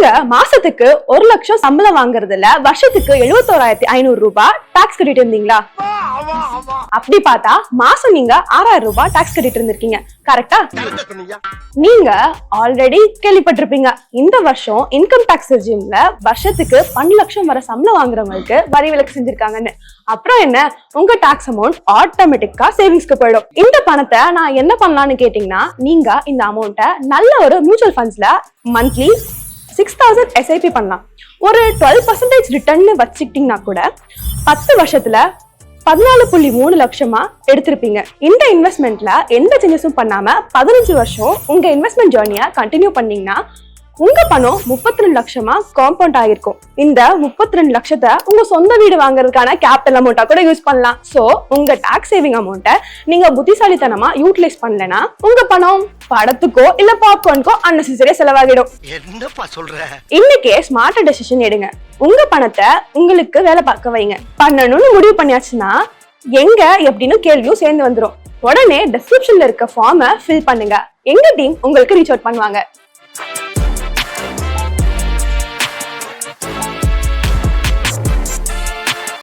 நீங்க மாசத்துக்கு 1 லட்சம் சம்பளம் வாங்குறதுல வருஷத்துக்கு 71,500 ரூபாய் டாக்ஸ் கட்டிட்டு இருந்தீங்களா? அப்படி பார்த்தா மாசம் நீங்க 6,000 ரூபாய் டாக்ஸ் கட்டிட்டு இருந்திருக்கீங்க. கரெக்டா? நீங்க ஆல்ரெடி கேள்விப்பட்டிருப்பீங்க, இந்த வருஷம் இன்கம் டாக்ஸ் ரெஜிம்ல வருஷத்துக்கு 12 லட்சம் வர சம்பளம் வாங்குறவங்களுக்கு வரி விலக்கு செஞ்சிருக்காங்கன்னு. அப்புறம் என்ன, உங்க டாக்ஸ் அமௌண்ட் ஆட்டோமேட்டிக்கா சேவிங்ஸ்க்கு போயிடும். இந்த பணத்தை நான் என்ன பண்ணலாம்னு கேட்டீங்கன்னா, நீங்க இந்த அமௌண்ட்டை நல்ல ஒரு மியூச்சுவல் ஃபண்ட்ஸ்ல மந்த்லி 6,000 SIP பண்ணலாம். ஒரு 12% ரிட்டர்ன் வச்சுக்கிட்டீங்கன்னா கூட 10 வருஷத்துல 14.3 லட்சமா எடுத்திருப்பீங்க. இந்த இன்வெஸ்ட்மெண்ட்ல எந்த சேஞ்சஸும் பண்ணாம 15 வருஷம் உங்க இன்வெஸ்ட்மெண்ட் ஜேர்னியை கண்டினியூ பண்ணீங்கன்னா உங்க பணம் 32 லட்சமா காம்பவுண்ட் ஆகிருக்கும். இந்த 32 லட்சத்தை உங்க சொந்த வீடு வாங்குறதுக்கான கேபிட்டல் அமௌண்டா கூட யூஸ் பண்ணலாம். சோ உங்க டாக்ஸ் சேவிங் அமௌண்ட்டை நீங்க புத்திசாலித்தனமா யூட்டிலைஸ் பண்ணலனா உங்க பணம் படத்துக்கோ இல்ல பாப்கார்னுக்கோ அன்னெசரியா செலவாகிடும். என்னப்பா சொல்ற? இன்னைக்கே ஸ்மார்ட்டா டெசிஷன் எடுங்க. உங்க பணத்தை உங்களுக்கு வேலை பார்க்க வைங்க. பண்ணணும்னு முடிவு பண்ணியாச்சுன்னா எங்க எப்படின்னு கேள்வியும் சேர்ந்து வந்துடும். உடனே டிஸ்கிரிப்ஷன்ல இருக்க ஃபார்மை ஃபில் பண்ணுங்க. எங்க டீம் உங்களுக்கு ரீச் அவுட் பண்ணுவாங்க.